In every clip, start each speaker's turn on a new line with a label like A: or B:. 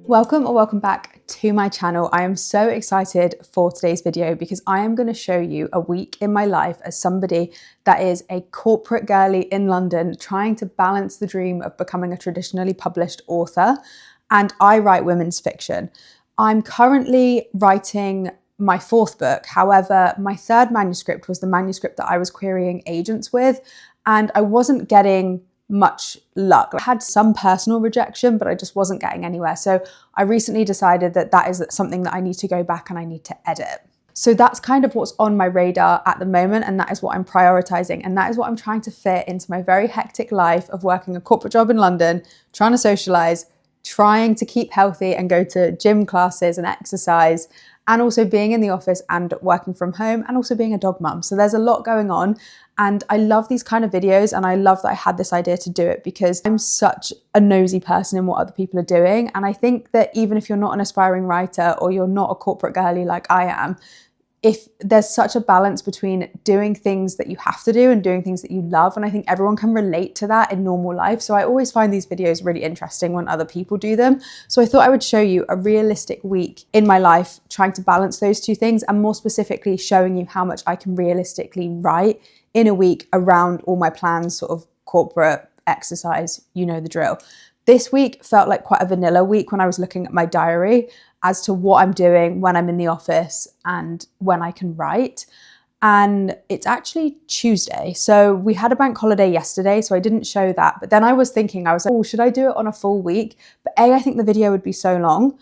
A: Welcome or welcome back to my channel. I am so excited for today's video because I am going to show you a week in my life as somebody that is a corporate girly in London trying to balance the dream of becoming a traditionally published author, and I write women's fiction. I'm currently writing my fourth book. However, my third manuscript was the manuscript that I was querying agents with, and I wasn't getting much luck. I had some personal rejection, but I just wasn't getting anywhere. So I recently decided that that is something that I need to go back and I need to edit. So that's kind of what's on my radar at the moment, and that is what I'm prioritizing, and that is what I'm trying to fit into my very hectic life of working a corporate job in London, trying to socialize, trying to keep healthy and go to gym classes and exercise, and also being in the office and working from home, and also being a dog mum. So there's a lot going on, and I love these kind of videos, and I love that I had this idea to do it because I'm such a nosy person in what other people are doing. And I think that even if you're not an aspiring writer or you're not a corporate girly like I am, if there's such a balance between doing things that you have to do and doing things that you love, and I think everyone can relate to that in normal life. So I always find these videos really interesting when other people do them. So I thought I would show you a realistic week in my life trying to balance those two things, and more specifically showing you how much I can realistically write in a week around all my plans, sort of corporate, exercise, you know the drill. This week felt like quite a vanilla week when I was looking at my diary as to what I'm doing when I'm in the office and when I can write. And it's actually Tuesday. So we had a bank holiday yesterday, so I didn't show that. But then I was thinking, I was like, oh, should I do it on a full week? But A, I think the video would be so long.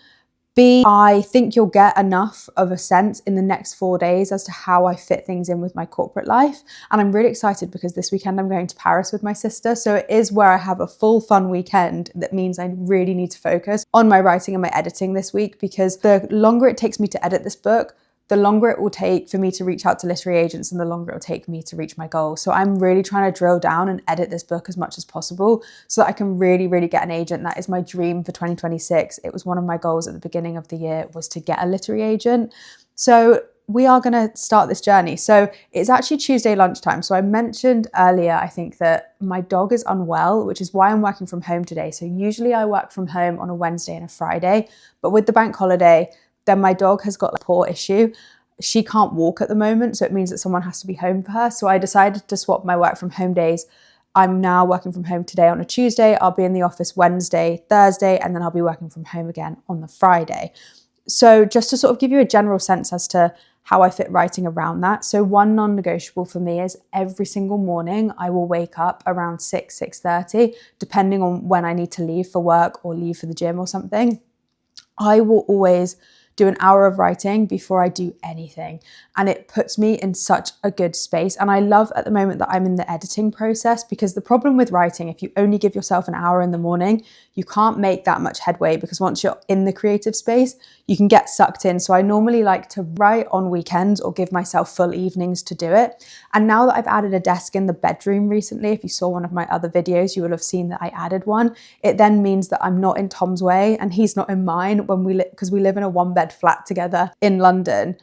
A: B, I think you'll get enough of a sense in the next 4 days as to how I fit things in with my corporate life. And I'm really excited because this weekend I'm going to Paris with my sister. So it is where I have a full fun weekend. That means I really need to focus on my writing and my editing this week, because the longer it takes me to edit this book, the longer it will take for me to reach out to literary agents, and the longer it will take me to reach my goal. So I'm really trying to drill down and edit this book as much as possible so that I can really, really get an agent. That is my dream for 2026. It was one of my goals at the beginning of the year, was to get a literary agent. So we are going to start this journey. So it's actually Tuesday lunchtime. So I mentioned earlier, I think, that my dog is unwell, which is why I'm working from home today. So usually I work from home on a Wednesday and a Friday, but with the bank holiday, then my dog has got a paw issue. She can't walk at the moment, so it means that someone has to be home for her. So I decided to swap my work from home days. I'm now working from home today on a Tuesday. I'll be in the office Wednesday, Thursday, and then I'll be working from home again on the Friday. So just to sort of give you a general sense as to how I fit writing around that. So one non-negotiable for me is every single morning I will wake up around 6:30, depending on when I need to leave for work or leave for the gym or something. I will always do an hour of writing before I do anything. And it puts me in such a good space. And I love at the moment that I'm in the editing process, because the problem with writing, if you only give yourself an hour in the morning, you can't make that much headway, because once you're in the creative space, you can get sucked in. So I normally like to write on weekends or give myself full evenings to do it. And now that I've added a desk in the bedroom recently, if you saw one of my other videos, you will have seen that I added one. It then means that I'm not in Tom's way and he's not in mine when because we live in a one-bed flat together in London.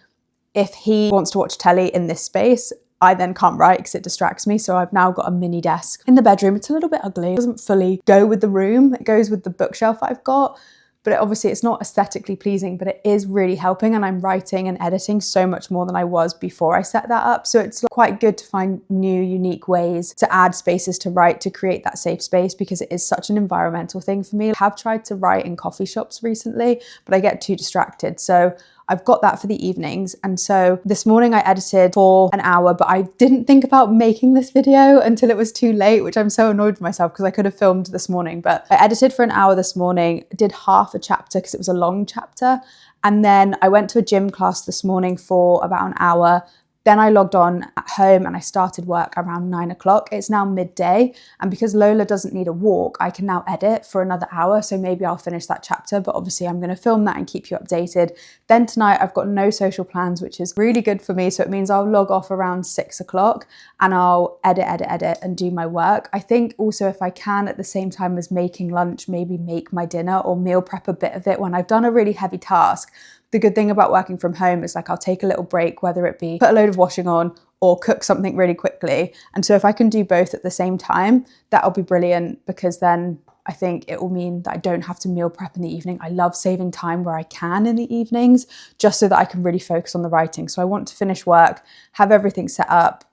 A: If he wants to watch telly in this space, I then can't write because it distracts me. So I've now got a mini desk in the bedroom. It's a little bit ugly. It doesn't fully go with the room. It goes with the bookshelf I've got. But obviously it's not aesthetically pleasing, but it is really helping, and I'm writing and editing so much more than I was before I set that up. So it's quite good to find new, unique ways to add spaces to write, to create that safe space, because it is such an environmental thing for me. I have tried to write in coffee shops recently, but I get too distracted. So I've got that for the evenings. And so this morning I edited for an hour, but I didn't think about making this video until it was too late, which I'm so annoyed with myself because I could have filmed this morning. But I edited for an hour this morning, did half a chapter because it was a long chapter. And then I went to a gym class this morning for about an hour. Then I logged on at home and I started work around 9 o'clock. It's now midday. And because Lola doesn't need a walk, I can now edit for another hour. So maybe I'll finish that chapter, but obviously I'm going to film that and keep you updated. Then tonight I've got no social plans, which is really good for me. So it means I'll log off around 6 o'clock and I'll edit and do my work. I think also if I can at the same time as making lunch, maybe make my dinner or meal prep a bit of it when I've done a really heavy task. The good thing about working from home is like I'll take a little break, whether it be put a load of washing on or cook something really quickly. And so if I can do both at the same time, that'll be brilliant, because then I think it will mean that I don't have to meal prep in the evening. I love saving time where I can in the evenings, just so that I can really focus on the writing. So I want to finish work, have everything set up,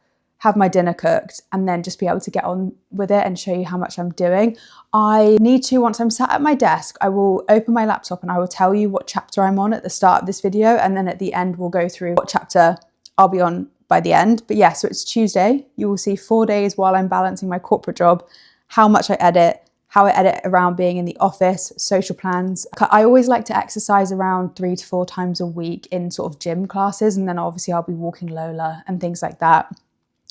A: have my dinner cooked, and then just be able to get on with it and show you how much I'm doing. I need to, once I'm sat at my desk, I will open my laptop and I will tell you what chapter I'm on at the start of this video, and then at the end we'll go through what chapter I'll be on by the end. But yeah, so it's Tuesday. You will see 4 days while I'm balancing my corporate job, how much I edit, how I edit around being in the office, social plans. I always like to exercise around 3 to 4 times a week in sort of gym classes, and then obviously I'll be walking Lola and things like that.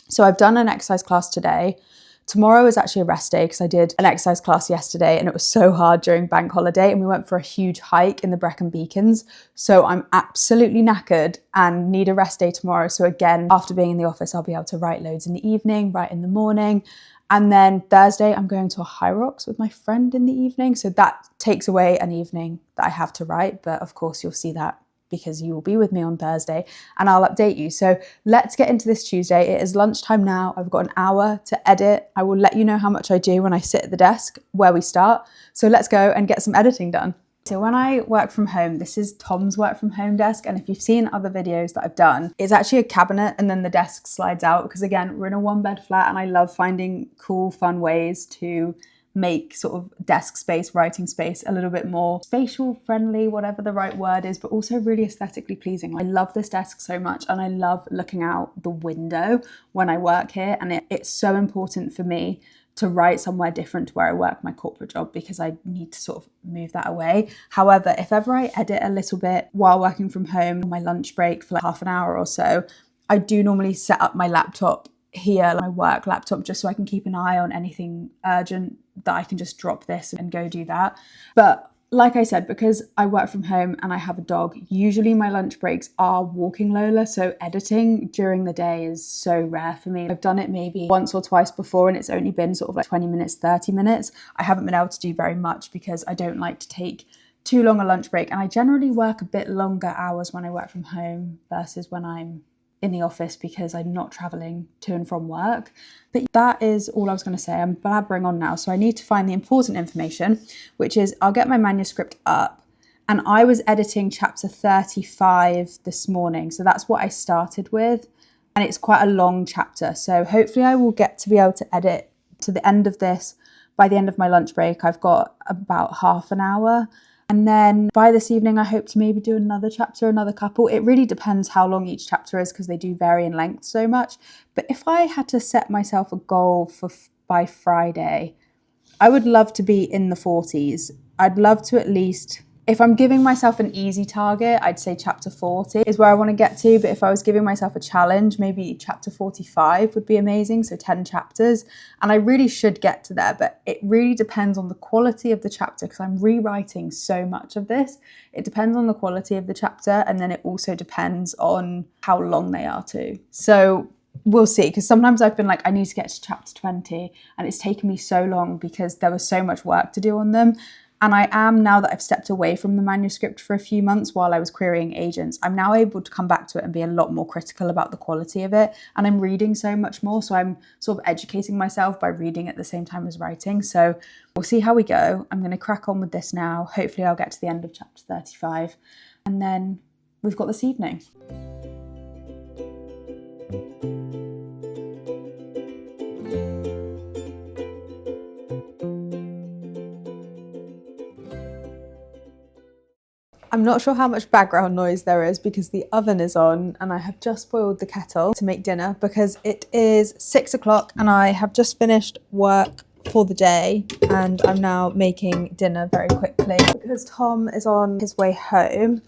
A: So I've done an exercise class today. Tomorrow is actually a rest day because I did an exercise class yesterday and it was so hard during bank holiday, and we went for a huge hike in the Brecon Beacons. So I'm absolutely knackered and need a rest day tomorrow. So again, after being in the office, I'll be able to write loads in the evening, write in the morning. And then Thursday, I'm going to a High Rocks with my friend in the evening. So that takes away an evening that I have to write. But of course, you'll see that because you will be with me on Thursday and I'll update you. So let's get into this Tuesday. It is lunchtime now. I've got an hour to edit. I will let you know how much I do when I sit at the desk where we start. So let's go and get some editing done. So when I work from home, this is Tom's work from home desk. And if you've seen other videos that I've done, it's actually a cabinet and then the desk slides out, because again, we're in a 1-bed flat and I love finding cool, fun ways to make sort of desk space, writing space a little bit more spatial friendly, whatever the right word is, but also really aesthetically pleasing. I love this desk so much and I love looking out the window when I work here, and it's so important for me to write somewhere different to where I work my corporate job, because I need to sort of move that away. However, if ever I edit a little bit while working from home on my lunch break for like half an hour or so, I do normally set up my laptop here, my work laptop, just so I can keep an eye on anything urgent that I can just drop this and go do that. But like I said, because I work from home and I have a dog, usually my lunch breaks are walking Lola. So editing during the day is so rare for me. I've done it maybe once or twice before and it's only been sort of like 20 minutes, 30 minutes. I haven't been able to do very much because I don't like to take too long a lunch break. And I generally work a bit longer hours when I work from home versus when I'm in the office, because I'm not traveling to and from work. But that is all I was going to say. I'm blabbering on now. So I need to find the important information, which is I'll get my manuscript up. And I was editing chapter 35 this morning. So that's what I started with. And it's quite a long chapter. So hopefully I will get to be able to edit to the end of this by the end of my lunch break. I've got about half an hour. And then by this evening, I hope to maybe do another chapter, another couple. It really depends how long each chapter is, because they do vary in length so much. But if I had to set myself a goal for by Friday, I would love to be in the 40s. I'd love to at least, if I'm giving myself an easy target, I'd say chapter 40 is where I want to get to. But if I was giving myself a challenge, maybe chapter 45 would be amazing. So 10 chapters. And I really should get to there, but it really depends on the quality of the chapter, because I'm rewriting so much of this. It depends on the quality of the chapter. And then it also depends on how long they are too. So we'll see, because sometimes I've been like, I need to get to chapter 20 and it's taken me so long because there was so much work to do on them. And I am, now that I've stepped away from the manuscript for a few months while I was querying agents, I'm now able to come back to it and be a lot more critical about the quality of it. And I'm reading so much more. So I'm sort of educating myself by reading at the same time as writing. So we'll see how we go. I'm going to crack on with this now. Hopefully I'll get to the end of chapter 35. And then we've got this evening. I'm not sure how much background noise there is because the oven is on and I have just boiled the kettle to make dinner, because it is 6 o'clock and I have just finished work for the day and I'm now making dinner very quickly. Because Tom is on his way home,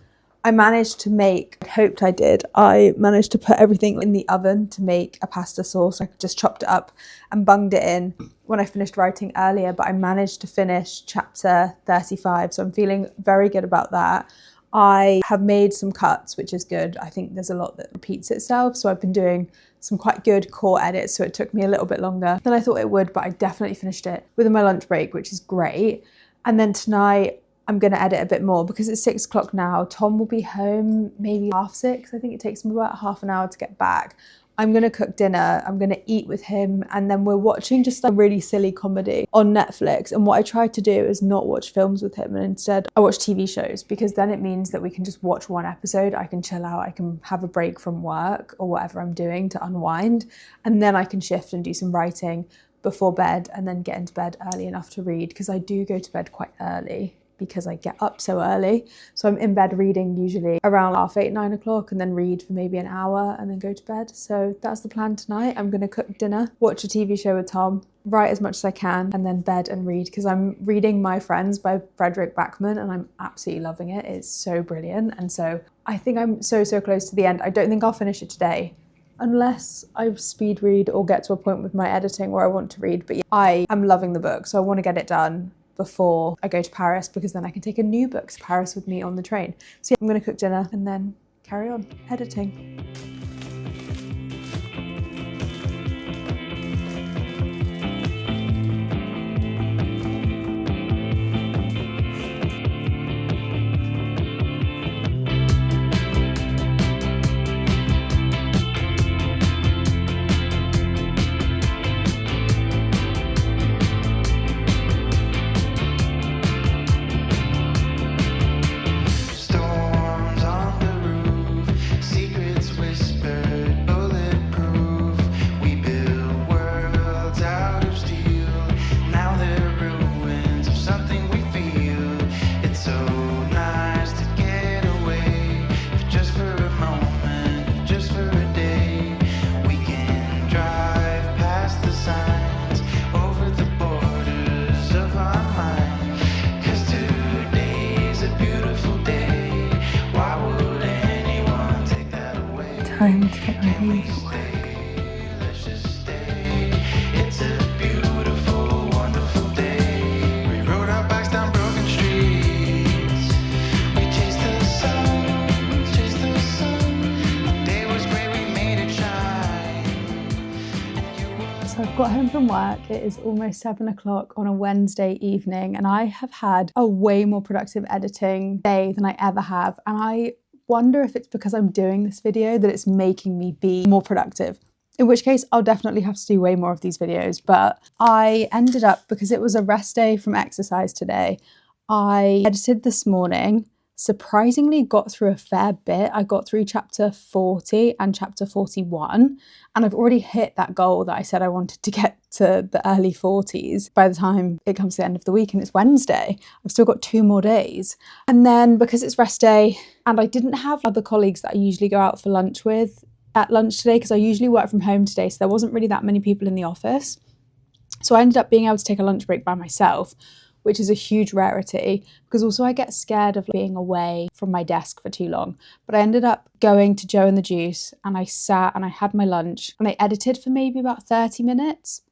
A: I managed to make, I hoped I did, I managed to put everything in the oven to make a pasta sauce. I just chopped it up and bunged it in when I finished writing earlier, but I managed to finish chapter 35. So I'm feeling very good about that. I have made some cuts, which is good. I think there's a lot that repeats itself. So I've been doing some quite good core edits. So it took me a little bit longer than I thought it would, but I definitely finished it within my lunch break, which is great. And then tonight, I'm going to edit a bit more because it's 6 o'clock now. Tom will be home maybe 6:30. I think it takes him about half an hour to get back. I'm gonna cook dinner, I'm gonna eat with him, and then we're watching just a really silly comedy on Netflix. And what I try to do is not watch films with him, and instead I watch TV shows, because then it means that we can just watch one episode, I can chill out, I can have a break from work or whatever I'm doing to unwind, and then I can shift and do some writing before bed and then get into bed early enough to read, because I do go to bed quite early because I get up so early. So I'm in bed reading usually around 8:30, 9 o'clock, and then read for maybe an hour and then go to bed. So that's the plan tonight. I'm gonna cook dinner, watch a TV show with Tom, write as much as I can, and then bed and read, because I'm reading My Friends by Fredrik Backman and I'm absolutely loving it. It's so brilliant. And so I think I'm so close to the end. I don't think I'll finish it today, unless I speed read or get to a point with my editing where I want to read. But yeah, I am loving the book, so I want to get it done before I go to Paris, because then I can take a new book to Paris with me on the train. So yeah, I'm gonna cook dinner and then carry on editing. Time to get ready for work.
B: It's a beautiful, wonderful day. We rode our bikes down broken streets. We chased the sun, chased the sun. The day was great, we made it shine.
A: So I've got home from work. It is almost 7 o'clock on a Wednesday evening, and I have had a way more productive editing day than I ever have. And I wonder if it's because I'm doing this video that it's making me be more productive. In which case, I'll definitely have to do way more of these videos. But I ended up, because it was a rest day from exercise today, I edited this morning, surprisingly got through a fair bit. I got through chapter 40 and chapter 41, and I've already hit that goal that I said I wanted to get to the early 40s by the time it comes to the end of the week and it's Wednesday. I've still got 2 more days. And then because it's rest day and I didn't have other colleagues that I usually go out for lunch with at lunch today, because I usually work from home today, so there wasn't really that many people in the office. So I ended up being able to take a lunch break by myself, which is a huge rarity, because also I get scared of being away from my desk for too long. But I ended up going to Joe and the Juice, and I sat and I had my lunch and I edited for maybe about 30 minutes.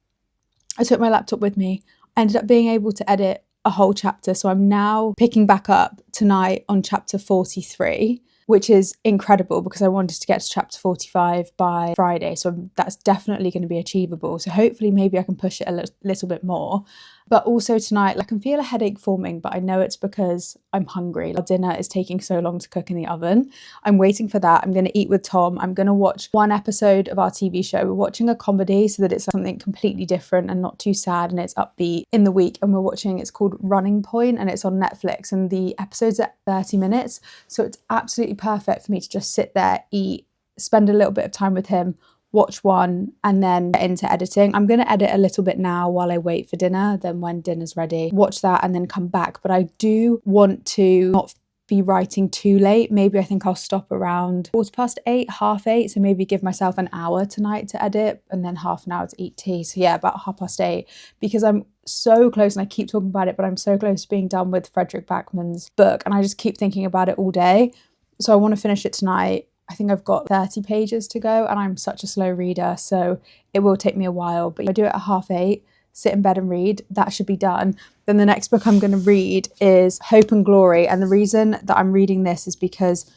A: I took my laptop with me. I ended up being able to edit a whole chapter. So I'm now picking back up tonight on chapter 43, which is incredible because I wanted to get to chapter 45 by Friday. So that's definitely going to be achievable. So hopefully maybe I can push it a little bit more. But also tonight, I can feel a headache forming, but I know it's because I'm hungry. Our dinner is taking so long to cook in the oven. I'm waiting for that. I'm going to eat with Tom. I'm going to watch one episode of our TV show. We're watching a comedy so that it's something completely different and not too sad, and it's upbeat in the week. And we're watching, it's called Running Point, and it's on Netflix, and the episode's at 30 minutes. So it's absolutely perfect for me to just sit there, eat, spend a little bit of time with him, watch one, and then get into editing. I'm going to edit a little bit now while I wait for dinner. Then when dinner's ready, watch that and then come back. But I do want to not be writing too late. Maybe I think I'll stop around 8:15, 8:30. So maybe give myself an hour tonight to edit and then half an hour to eat tea. So yeah, about 8:30, because I'm so close, and I keep talking about it, but I'm so close to being done with Fredrik Backman's book, and I just keep thinking about it all day. So I want to finish it tonight. I think I've got 30 pages to go, and I'm such a slow reader, so it will take me a while. But if I do it at 8:30, sit in bed and read, that should be done. Then the next book I'm going to read is Hope and Glory. And the reason that I'm reading this is because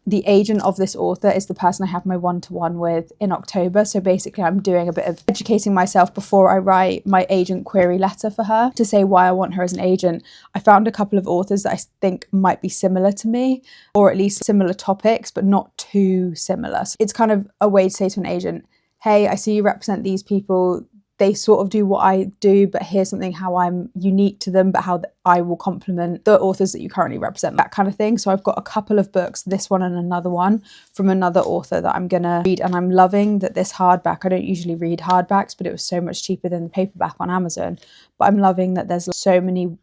A: the agent of this author is the person I have my one-to-one with in October. So basically I'm doing a bit of educating myself before I write my agent query letter for her to say why I want her as an agent. I found a couple of authors that I think might be similar to me, or at least similar topics, but not too similar. So it's kind of a way to say to an agent, hey, I see you represent these people. They sort of do what I do, but here's something how I'm unique to them, but how I will complement the authors that you currently represent, that kind of thing. So I've got a couple of books, this one and another one from another author that I'm gonna read, and I'm loving that this hardback, I don't usually read hardbacks, but it was so much cheaper than the paperback on Amazon. But I'm loving that there's so many,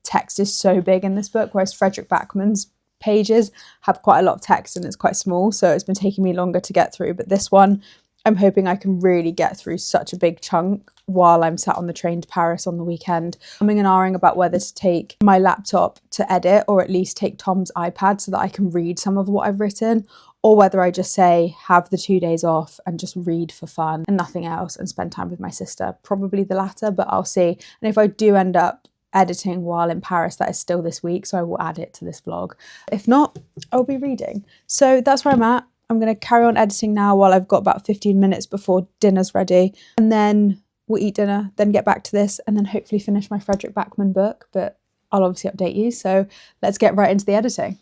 A: text is so big in this book, whereas Fredrik Backman's pages have quite a lot of text and it's quite small, so it's been taking me longer to get through. But this one, I'm hoping I can really get through such a big chunk while I'm sat on the train to Paris on the weekend. I'm umming and ahhing about whether to take my laptop to edit or at least take Tom's iPad so that I can read some of what I've written, or whether I just say have the 2 days off and just read for fun and nothing else and spend time with my sister. Probably the latter, but I'll see. And if I do end up editing while in Paris, that is still this week, so I will add it to this vlog. If not, I'll be reading. So that's where I'm at. I'm going to carry on editing now while I've got about 15 minutes before dinner's ready, and then we'll eat dinner, then get back to this, and then hopefully finish my Fredrik Backman book, but I'll obviously update you. So let's get right into the editing.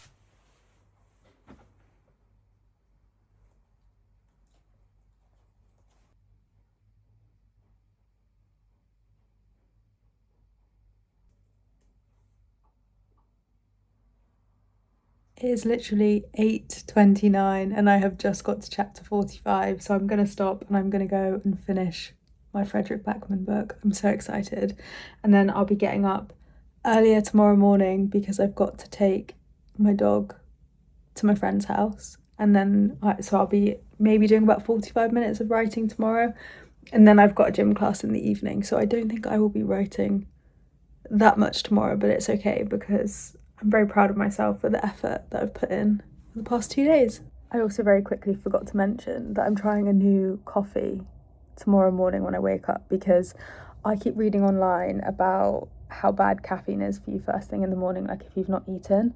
A: It is literally 8:29 and I have just got to chapter 45, so I'm going to stop and I'm going to go and finish my Fredrik Backman book. I'm so excited. And then I'll be getting up earlier tomorrow morning because I've got to take my dog to my friend's house. And then, so I'll be maybe doing about 45 minutes of writing tomorrow. And then I've got a gym class in the evening, so I don't think I will be writing that much tomorrow, but it's okay because I'm very proud of myself for the effort that I've put in for the past 2 days. I also very quickly forgot to mention that I'm trying a new coffee tomorrow morning when I wake up, because I keep reading online about how bad caffeine is for you first thing in the morning, like if you've not eaten.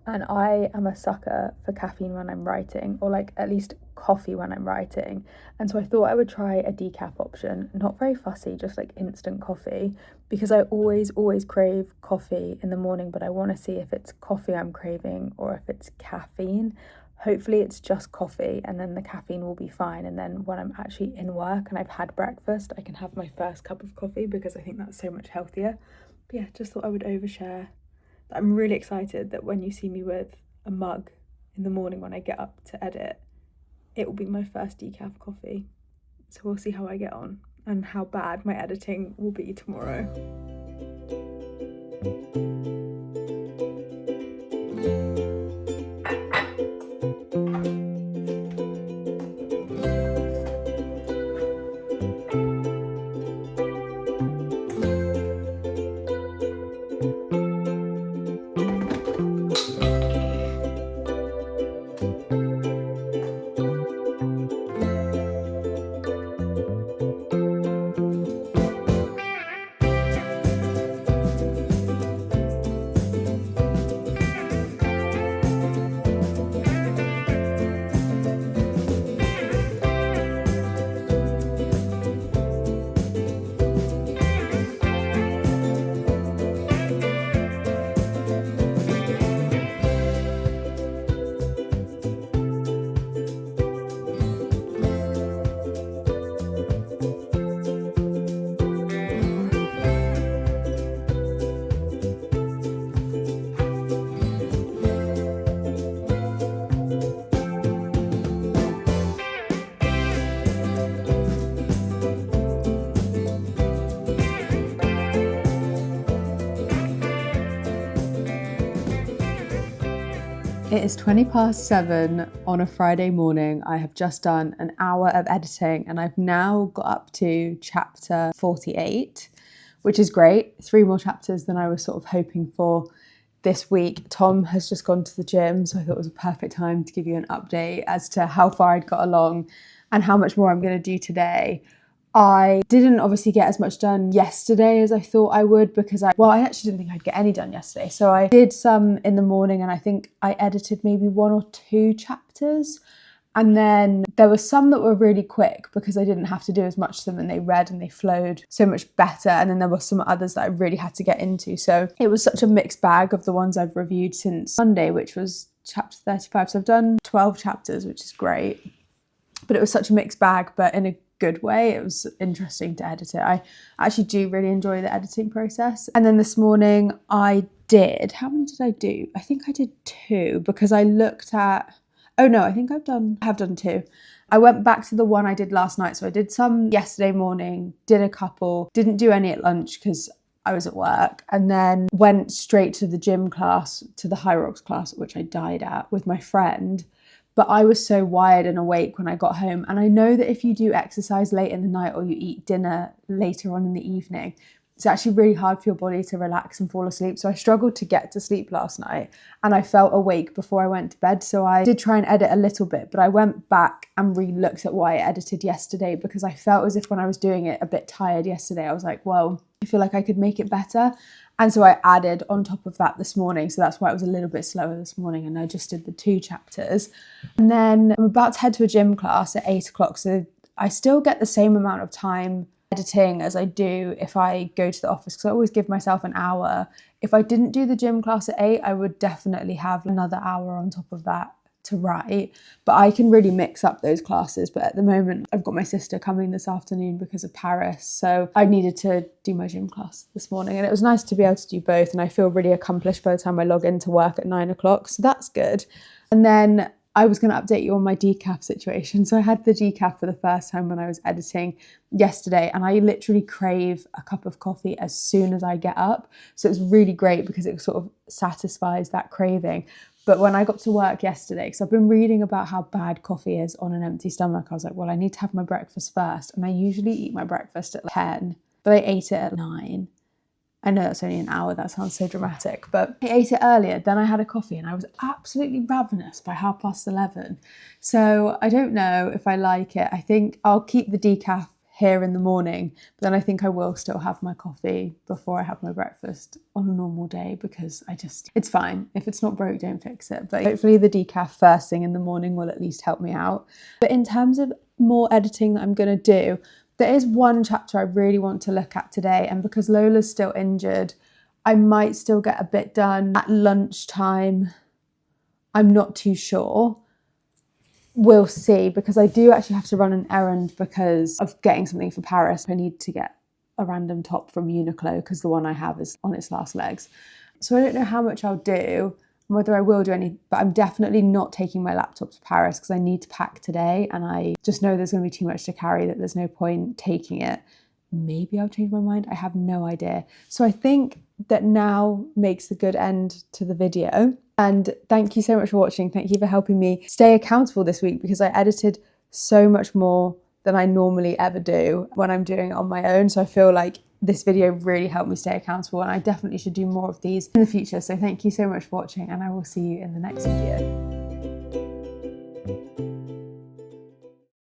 A: And I am a sucker for caffeine when I'm writing, or like at least coffee when I'm writing. And so I thought I would try a decaf option, not very fussy, just like instant coffee, because I always crave coffee in the morning, but I want to see if it's coffee I'm craving or if it's caffeine. Hopefully it's just coffee and then the caffeine will be fine. And then when I'm actually in work and I've had breakfast, I can have my first cup of coffee because I think that's so much healthier. But yeah, just thought I would overshare. I'm really excited that when you see me with a mug in the morning when I get up to edit, it will be my first decaf coffee. So we'll see how I get on and how bad my editing will be tomorrow. It is 7:20 on a Friday morning. I have just done an hour of editing and I've now got up to chapter 48, which is great. 3 more chapters than I was sort of hoping for this week. Tom has just gone to the gym, so I thought it was a perfect time to give you an update as to how far I'd got along and how much more I'm going to do today. I didn't obviously get as much done yesterday as I thought I would because I actually didn't think I'd get any done yesterday. So I did some in the morning and I think I edited maybe 1 or 2 chapters. And then there were some that were really quick because I didn't have to do as much to them and they read and they flowed so much better. And then there were some others that I really had to get into. So it was such a mixed bag of the ones I've reviewed since Monday, which was chapter 35. So I've done 12 chapters, which is great. But it was such a mixed bag, but in a good way. It was interesting to edit it. I actually do really enjoy the editing process. And then this morning I did, how many did I do? I think I did 2 because I looked at, oh no, I think I have done 2. I went back to the one I did last night. So I did some yesterday morning, did a couple, didn't do any at lunch because I was at work, and then went straight to the gym class, to the High Rocks class, which I died at with my friend. But I was so wired and awake when I got home. And I know that if you do exercise late in the night or you eat dinner later on in the evening, it's actually really hard for your body to relax and fall asleep. So I struggled to get to sleep last night and I felt awake before I went to bed. So I did try and edit a little bit, but I went back and re-looked at what I edited yesterday because I felt as if when I was doing it a bit tired yesterday, I was like, well, I feel like I could make it better. And so I added on top of that this morning. So that's why it was a little bit slower this morning. And I just did the 2 chapters. And then I'm about to head to a gym class at 8 o'clock. So I still get the same amount of time editing as I do if I go to the office, because I always give myself an hour. If I didn't do the gym class at 8, I would definitely have another hour on top of that to write, but I can really mix up those classes. But at the moment I've got my sister coming this afternoon because of Paris, so I needed to do my gym class this morning, and it was nice to be able to do both, and I feel really accomplished by the time I log into work at 9 o'clock, so that's good. And then I was going to update you on my decaf situation. So I had the decaf for the first time when I was editing yesterday, and I literally crave a cup of coffee as soon as I get up. So it's really great because it sort of satisfies that craving. But when I got to work yesterday, because I've been reading about how bad coffee is on an empty stomach, I was like, well, I need to have my breakfast first. And I usually eat my breakfast at 10, but I ate it at 9. I know that's only an hour, that sounds so dramatic, but I ate it earlier, then I had a coffee and I was absolutely ravenous by 11:30. So I don't know if I like it. I think I'll keep the decaf here in the morning, but then I think I will still have my coffee before I have my breakfast on a normal day, because it's fine. If it's not broke, don't fix it. But hopefully the decaf first thing in the morning will at least help me out. But in terms of more editing that I'm going to do, there is one chapter I really want to look at today, and because Lola's still injured, I might still get a bit done at lunchtime. I'm not too sure. We'll see, because I do actually have to run an errand because of getting something for Paris. I need to get a random top from Uniqlo because the one I have is on its last legs. So I don't know how much I'll do, whether I will do any, but I'm definitely not taking my laptop to Paris because I need to pack today, and I just know there's going to be too much to carry, that there's no point taking it. Maybe I'll change my mind. I have no idea. So I think that now makes a good end to the video. And thank you so much for watching. Thank you for helping me stay accountable this week, because I edited so much more than I normally ever do when I'm doing it on my own. So I feel like this video really helped me stay accountable, and I definitely should do more of these in the future. So thank you so much for watching, and I will see you in the next video.